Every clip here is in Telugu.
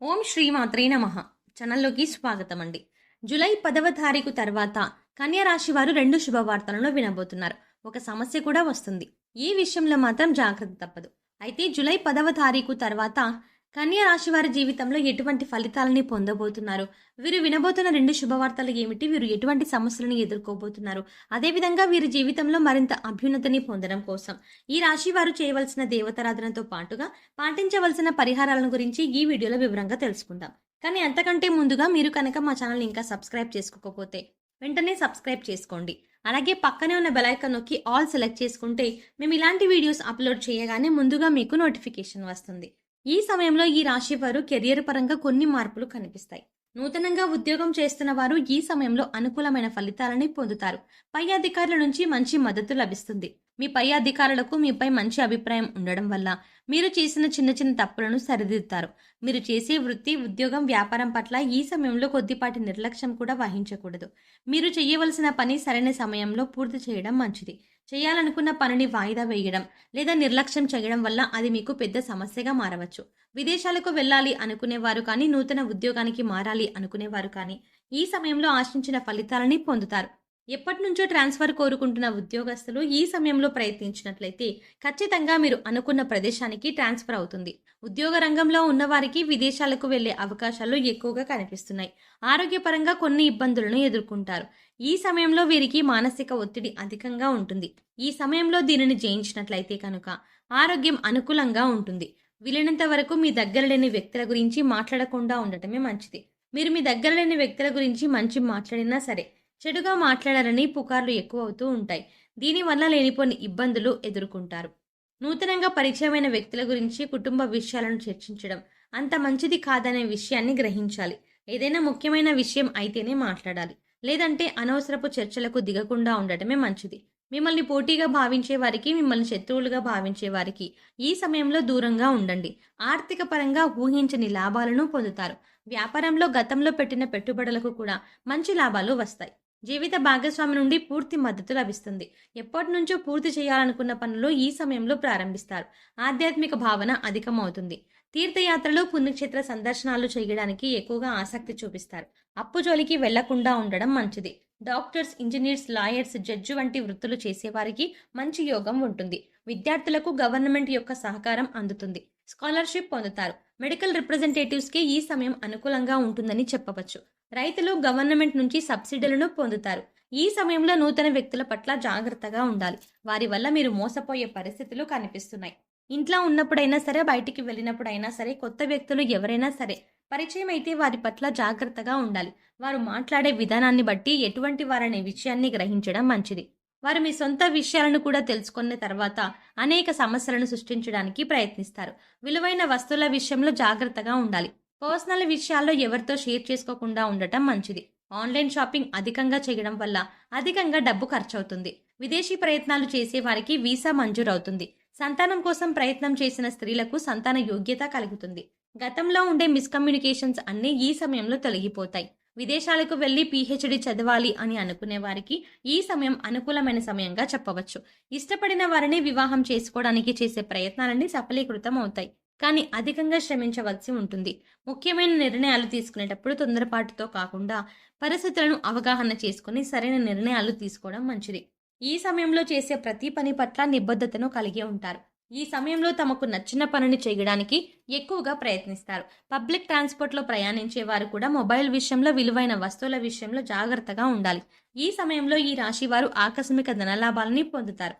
ఓం శ్రీ మాత్రే నమః. ఛానల్లోకి స్వాగతం అండి. జూలై 10వ తారీఖు తర్వాత కన్యా రాశి వారు 2 శుభవార్తలను వినబోతున్నారు. ఒక సమస్య కూడా వస్తుంది. ఈ విషయంలో మాత్రం జాగ్రత్త తప్పదు. అయితే జూలై 10వ తారీఖు తర్వాత కన్యా రాశి వారి జీవితంలో ఎటువంటి ఫలితాలని పొందబోతున్నారు? వీరు వినబోతున్న 2 శుభవార్తలు ఏమిటి? వీరు ఎటువంటి సమస్యలను ఎదుర్కోబోతున్నారు? అదేవిధంగా వీరి జీవితంలో మరింత అభ్యున్నతిని పొందడం కోసం ఈ రాశి వారు చేయవలసిన దేవతారాధనతో పాటుగా పాటించవలసిన పరిహారాలను గురించి ఈ వీడియోలో వివరంగా తెలుసుకుందాం. కానీ అంతకంటే ముందుగా మీరు కనుక మా ఛానల్ ఇంకా సబ్స్క్రైబ్ చేసుకోకపోతే వెంటనే సబ్స్క్రైబ్ చేసుకోండి. అలాగే పక్కనే ఉన్న బెల్ ఐకాన్ నొక్కి ఆల్ సెలెక్ట్ చేసుకుంటే మేము ఇలాంటి వీడియోస్ అప్లోడ్ చేయగానే ముందుగా మీకు నోటిఫికేషన్ వస్తుంది. ఈ సమయంలో ఈ రాశి వారు కెరియర్ పరంగా కొన్ని మార్పులు కనిపిస్తాయి. నూతనంగా ఉద్యోగం చేస్తున్న వారు ఈ సమయంలో అనుకూలమైన ఫలితాలని పొందుతారు. పై అధికారుల నుంచి మంచి మద్దతు లభిస్తుంది. మీ పై అధికారులకు మీపై మంచి అభిప్రాయం ఉండడం వల్ల మీరు చేసిన చిన్న చిన్న తప్పులను సరిదిద్దుతారు. మీరు చేసే వృత్తి, ఉద్యోగం, వ్యాపారం పట్ల ఈ సమయంలో కొద్దిపాటి నిర్లక్ష్యం కూడా వహించకూడదు. మీరు చేయవలసిన పని సరైన సమయంలో పూర్తి చేయడం మంచిది. చేయాలనుకున్న పనిని వాయిదా వేయడం లేదా నిర్లక్ష్యం చేయడం వల్ల అది మీకు పెద్ద సమస్యగా మారవచ్చు. విదేశాలకు వెళ్ళాలి అనుకునేవారు కానీ, నూతన ఉద్యోగానికి మారాలి అనుకునేవారు కానీ ఈ సమయంలో ఆశించిన ఫలితాలని పొందుతారు. ఎప్పటి నుంచో ట్రాన్స్ఫర్ కోరుకుంటున్న ఉద్యోగస్తులు ఈ సమయంలో ప్రయత్నించినట్లయితే ఖచ్చితంగా మీరు అనుకున్న ప్రదేశానికి ట్రాన్స్ఫర్ అవుతుంది. ఉద్యోగ రంగంలో ఉన్నవారికి విదేశాలకు వెళ్లే అవకాశాలు ఎక్కువగా కనిపిస్తున్నాయి. ఆరోగ్యపరంగా కొన్ని ఇబ్బందులను ఎదుర్కొంటారు. ఈ సమయంలో వీరికి మానసిక ఒత్తిడి అధికంగా ఉంటుంది. ఈ సమయంలో దీనిని జయించినట్లయితే కనుక ఆరోగ్యం అనుకూలంగా ఉంటుంది. వీలైనంత వరకు మీ దగ్గర లేని వ్యక్తుల గురించి మాట్లాడకుండా ఉండటమే మంచిది. మీరు మీ దగ్గర లేని వ్యక్తుల గురించి మంచి మాట్లాడినా సరే, చెడుగా మాట్లాడారని పుకార్లు ఎక్కువ అవుతూ ఉంటాయి. దీనివల్ల లేనిపోని ఇబ్బందులు ఎదుర్కొంటారు. నూతనంగా పరిచయమైన వ్యక్తుల గురించి కుటుంబ విషయాలను చర్చించడం అంత మంచిది కాదనే విషయాన్ని గ్రహించాలి. ఏదైనా ముఖ్యమైన విషయం అయితేనే మాట్లాడాలి. లేదంటే అనవసరపు చర్చలకు దిగకుండా ఉండటమే మంచిది. మిమ్మల్ని పోటీగా భావించే వారికి, మిమ్మల్ని శత్రువులుగా భావించే వారికి ఈ సమయంలో దూరంగా ఉండండి. ఆర్థిక పరంగా ఊహించని లాభాలను పొందుతారు. వ్యాపారంలో గతంలో పెట్టిన పెట్టుబడులకు కూడా మంచి లాభాలు వస్తాయి. జీవిత భాగస్వామి నుండి పూర్తి మద్దతు లభిస్తుంది. ఎప్పటి నుంచో పూర్తి చేయాలనుకున్న పనులు ఈ సమయంలో ప్రారంభిస్తారు. ఆధ్యాత్మిక భావన అధికమవుతుంది. తీర్థయాత్రలు, పుణ్యక్షేత్ర సందర్శనాలు చేయడానికి ఎక్కువగా ఆసక్తి చూపిస్తారు. అప్పు జోలికి వెళ్లకుండా ఉండడం మంచిది. డాక్టర్స్, ఇంజనీర్స్, లాయర్స్, జడ్జి వంటి వృత్తులు చేసేవారికి మంచి యోగం ఉంటుంది. విద్యార్థులకు గవర్నమెంట్ యొక్క సహకారం అందుతుంది. స్కాలర్షిప్ పొందుతారు. మెడికల్ రిప్రజెంటేటివ్స్కి ఈ సమయం అనుకూలంగా ఉంటుందని చెప్పవచ్చు. రైతులు గవర్నమెంట్ నుంచి సబ్సిడీలను పొందుతారు. ఈ సమయంలో నూతన వ్యక్తుల పట్ల జాగ్రత్తగా ఉండాలి. వారి వల్ల మీరు మోసపోయే పరిస్థితులు కనిపిస్తున్నాయి. ఇంట్లో ఉన్నప్పుడైనా సరే, బయటికి వెళ్ళినప్పుడైనా సరే, కొత్త వ్యక్తులు ఎవరైనా సరే పరిచయం అయితే వారి పట్ల జాగ్రత్తగా ఉండాలి. వారు మాట్లాడే విధానాన్ని బట్టి ఎటువంటి వారనే విషయాన్ని గ్రహించడం మంచిది. వారు మీ సొంత విషయాలను కూడా తెలుసుకున్న తర్వాత అనేక సమస్యలను సృష్టించడానికి ప్రయత్నిస్తారు. విలువైన వస్తువుల విషయంలో జాగ్రత్తగా ఉండాలి. పర్సనల్ విషయాల్లో ఎవరితో షేర్ చేసుకోకుండా ఉండటం మంచిది. ఆన్లైన్ షాపింగ్ అధికంగా చేయడం వల్ల అధికంగా డబ్బు ఖర్చవుతుంది. విదేశీ ప్రయత్నాలు చేసే వారికి వీసా మంజూరవుతుంది. సంతానం కోసం ప్రయత్నం చేసిన స్త్రీలకు సంతాన యోగ్యత కలుగుతుంది. గతంలో ఉండే మిస్కమ్యూనికేషన్స్ అన్నీ ఈ సమయంలో తొలగిపోతాయి. విదేశాలకు వెళ్లి పీహెచ్డీ చదవాలి అని అనుకునే వారికి ఈ సమయం అనుకూలమైన సమయంగా చెప్పవచ్చు. ఇష్టపడిన వారిని వివాహం చేసుకోవడానికి చేసే ప్రయత్నాలన్నీ సఫలీకృతం అవుతాయి. కానీ అధికంగా శ్రమించవలసి ఉంటుంది. ముఖ్యమైన నిర్ణయాలు తీసుకునేటప్పుడు తొందరపాటుతో కాకుండా పరిస్థితులను అవగాహన చేసుకుని సరైన నిర్ణయాలు తీసుకోవడం మంచిది. ఈ సమయంలో చేసే ప్రతి పని పట్ల నిబద్ధతను కలిగి ఉంటారు. ఈ సమయంలో తమకు నచ్చిన పనిని చేయడానికి ఎక్కువగా ప్రయత్నిస్తారు. పబ్లిక్ ట్రాన్స్పోర్ట్లో ప్రయాణించే వారు కూడా మొబైల్ విషయంలో, విలువైన వస్తువుల విషయంలో జాగ్రత్తగా ఉండాలి. ఈ సమయంలో ఈ రాశి వారు ఆకస్మిక ధనలాభాలని పొందుతారు.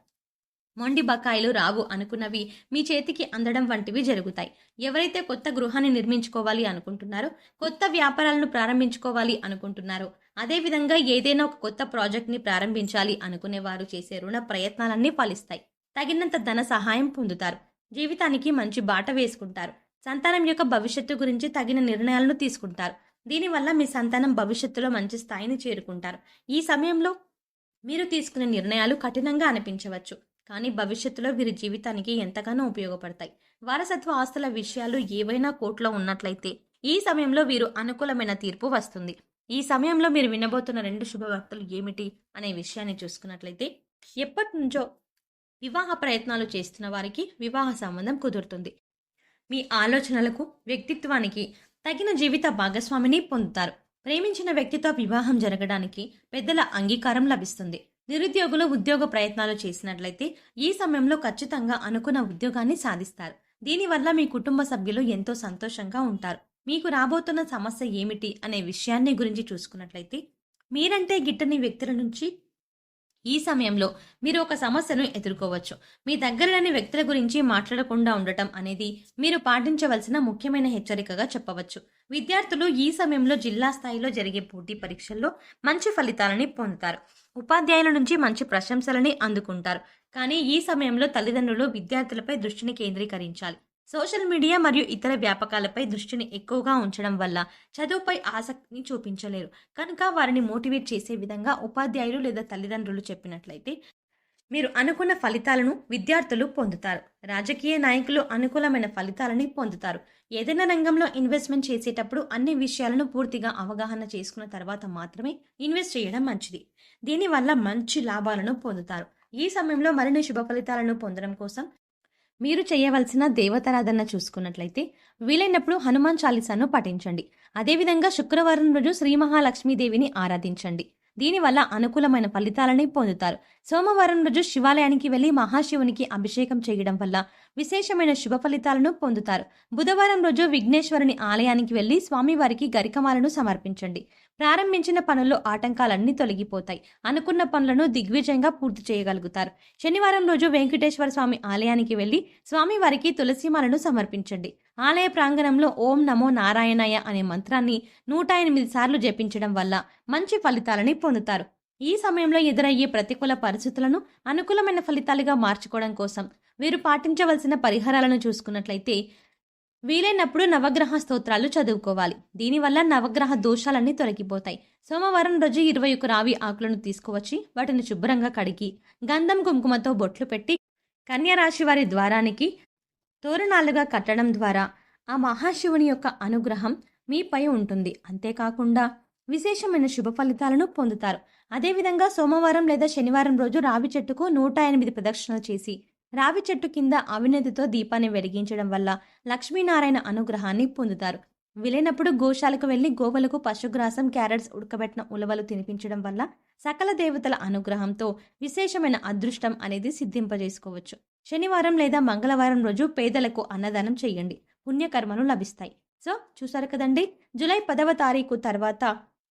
మొండి బకాయిలు రావు అనుకున్నవి మీ చేతికి అందడం వంటివి జరుగుతాయి. ఎవరైతే కొత్త గృహాన్ని నిర్మించుకోవాలి అనుకుంటున్నారో, కొత్త వ్యాపారాలను ప్రారంభించుకోవాలి అనుకుంటున్నారో, అదేవిధంగా ఏదైనా ఒక కొత్త ప్రాజెక్ట్ని ప్రారంభించాలి అనుకునే వారు చేసే రుణ ప్రయత్నాలన్నీ ఫలిస్తాయి. తగినంత ధన సహాయం పొందుతారు. జీవితానికి మంచి బాట వేసుకుంటారు. సంతానం యొక్క భవిష్యత్తు గురించి తగిన నిర్ణయాలను తీసుకుంటారు. దీనివల్ల మీ సంతానం భవిష్యత్తులో మంచి స్థాయిని చేరుకుంటారు. ఈ సమయంలో మీరు తీసుకునే నిర్ణయాలు కఠినంగా అనిపించవచ్చు, కానీ భవిష్యత్తులో వీరి జీవితానికి ఎంతగానో ఉపయోగపడతాయి. వారసత్వ ఆస్తుల విషయాలు ఏవైనా కోర్టులో ఉన్నట్లయితే ఈ సమయంలో వీరు అనుకూలమైన తీర్పు వస్తుంది. ఈ సమయంలో మీరు వినబోతున్న 2 శుభవార్తలు ఏమిటి అనే విషయాన్ని చూసుకున్నట్లయితే, ఎప్పటి నుంచో వివాహ ప్రయత్నాలు చేస్తున్న వారికి వివాహ సంబంధం కుదురుతుంది. మీ ఆలోచనలకు, వ్యక్తిత్వానికి తగిన జీవిత భాగస్వామిని పొందుతారు. ప్రేమించిన వ్యక్తితో వివాహం జరగడానికి పెద్దల అంగీకారం లభిస్తుంది. నిరుద్యోగులు ఉద్యోగ ప్రయత్నాలు చేసినట్లయితే ఈ సమయంలో ఖచ్చితంగా అనుకున్న ఉద్యోగాన్ని సాధిస్తారు. దీనివల్ల మీ కుటుంబ సభ్యులు ఎంతో సంతోషంగా ఉంటారు. మీకు రాబోతున్న సమస్య ఏమిటి అనే విషయాన్ని గురించి చూసుకున్నట్లయితే, మీరంటే గిట్టని వ్యక్తుల నుంచి ఈ సమయంలో మీరు ఒక సమస్యను ఎదుర్కోవచ్చు. మీ దగ్గరలోని వ్యక్తుల గురించి మాట్లాడకుండా ఉండటం అనేది మీరు పాటించవలసిన ముఖ్యమైన హెచ్చరికగా చెప్పవచ్చు. విద్యార్థులు ఈ సమయంలో జిల్లా స్థాయిలో జరిగే పోటీ పరీక్షల్లో మంచి ఫలితాలని పొందుతారు. ఉపాధ్యాయుల నుంచి మంచి ప్రశంసలని అందుకుంటారు. కానీ ఈ సమయంలో తల్లిదండ్రులు విద్యార్థులపై దృష్టిని కేంద్రీకరించాలి. సోషల్ మీడియా మరియు ఇతర వ్యాపకాలపై దృష్టిని ఎక్కువగా ఉంచడం వల్ల చదువుపై ఆసక్తిని చూపించలేరు. కనుక వారిని మోటివేట్ చేసే విధంగా ఉపాధ్యాయులు లేదా తల్లిదండ్రులు చెప్పినట్లయితే మీరు అనుకున్న ఫలితాలను విద్యార్థులు పొందుతారు. రాజకీయ నాయకులు అనుకూలమైన ఫలితాలని పొందుతారు. ఏదైనా రంగంలో ఇన్వెస్ట్మెంట్ చేసేటప్పుడు అన్ని విషయాలను పూర్తిగా అవగాహన చేసుకున్న తర్వాత మాత్రమే ఇన్వెస్ట్ చేయడం మంచిది. దీనివల్ల మంచి లాభాలను పొందుతారు. ఈ సమయంలో మరిన్ని శుభ ఫలితాలను పొందడం కోసం మీరు చేయవలసిన దేవతారాధన చూసుకున్నట్లయితే వీలైనప్పుడు హనుమాన్ చాలీసాను పఠించండి. అదేవిధంగా శుక్రవారం రోజు శ్రీ మహాలక్ష్మీదేవిని ఆరాధించండి. దీనివల్ల అనుకూలమైన ఫలితాలని పొందుతారు. సోమవారం రోజు శివాలయానికి వెళ్లి మహాశివునికి అభిషేకం చేయడం వల్ల విశేషమైన శుభ ఫలితాలను పొందుతారు. బుధవారం రోజు విఘ్నేశ్వరుని ఆలయానికి వెళ్లి స్వామివారికి గరికమాలను సమర్పించండి. ప్రారంభించిన పనుల్లో ఆటంకాలన్నీ తొలగిపోతాయి. అనుకున్న పనులను దిగ్విజయంగా పూర్తి చేయగలుగుతారు. శనివారం రోజు వెంకటేశ్వర స్వామి ఆలయానికి వెళ్లి స్వామివారికి తులసిమాలను సమర్పించండి. ఆలయ ప్రాంగణంలో ఓం నమో నారాయణాయ అనే మంత్రాన్ని 108 సార్లు జపించడం వల్ల మంచి ఫలితాలని పొందుతారు. ఈ సమయంలో ఎదురయ్యే ప్రతికూల పరిస్థితులను అనుకూలమైన ఫలితాలుగా మార్చుకోవడం కోసం వీరు పాటించవలసిన పరిహారాలను చూసుకున్నట్లయితే, వీలైనప్పుడు నవగ్రహ స్తోత్రాలు చదువుకోవాలి. దీనివల్ల నవగ్రహ దోషాలన్నీ తొలగిపోతాయి. సోమవారం రోజు 21 రావి ఆకులను తీసుకువచ్చి వాటిని శుభ్రంగా కడిగి గంధం కుంకుమతో బొట్లు పెట్టి కన్యా రాశి వారి ద్వారానికి తోరణాలుగా కట్టడం ద్వారా ఆ మహాశివుని యొక్క అనుగ్రహం మీపై ఉంటుంది. అంతేకాకుండా విశేషమైన శుభ ఫలితాలను పొందుతారు. అదేవిధంగా సోమవారం లేదా శనివారం రోజు రావి చెట్టుకు 108 ప్రదక్షిణలు చేసి రావి చెట్టు కింద అవినెతితో దీపాన్ని వెలిగించడం వల్ల లక్ష్మీనారాయణ అనుగ్రహాన్ని పొందుతారు. వీలైనప్పుడు గోశాలకు వెళ్లి గోవులకు పశుగ్రాసం, క్యారెట్స్, ఉడకబెట్టిన ఉలవలు తినిపించడం వల్ల సకల దేవతల అనుగ్రహంతో విశేషమైన అదృష్టం అనేది సిద్ధింపజేసుకోవచ్చు. శనివారం లేదా మంగళవారం రోజు పేదలకు అన్నదానం చేయండి. పుణ్యకర్మలు లభిస్తాయి. సో చూసారు కదండి, జూలై 10వ తారీఖు తర్వాత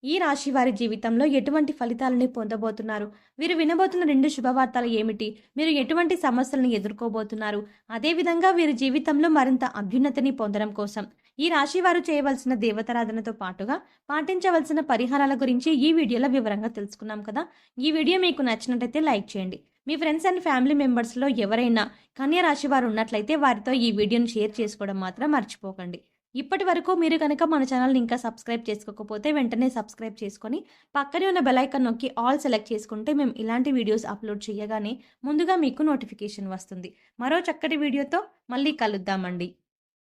ఈ రాశి వారి జీవితంలో ఎటువంటి ఫలితాలని పొందబోతున్నారు, వీరు వినబోతున్న 2 శుభవార్తలు ఏమిటి, మీరు ఎటువంటి సమస్యలను ఎదుర్కోబోతున్నారు, అదేవిధంగా వీరి జీవితంలో మరింత అభ్యున్నతిని పొందడం కోసం ఈ రాశి వారు చేయవలసిన దేవతారాధనతో పాటుగా పాటించవలసిన పరిహారాల గురించి ఈ వీడియోలో వివరంగా తెలుసుకున్నాం కదా. ఈ వీడియో మీకు నచ్చినట్లయితే లైక్ చేయండి. మీ ఫ్రెండ్స్ అండ్ ఫ్యామిలీ మెంబర్స్లో ఎవరైనా కన్యా రాశి వారు ఉన్నట్లయితే వారితో ఈ వీడియోని షేర్ చేసుకోవడం మాత్రం మర్చిపోకండి. ఇప్పటి వరకు మీరు కనుక మన ఛానల్ని ఇంకా సబ్స్క్రైబ్ చేసుకోకపోతే వెంటనే సబ్స్క్రైబ్ చేసుకొని పక్కనే ఉన్న బెల్ ఐకాన్ నొక్కి ఆల్ సెలెక్ట్ చేసుకుంటే మేము ఇలాంటి వీడియోస్ అప్లోడ్ చేయగానే ముందుగా మీకు నోటిఫికేషన్ వస్తుంది. మరో చక్కటి వీడియోతో మళ్ళీ కలుద్దామండి.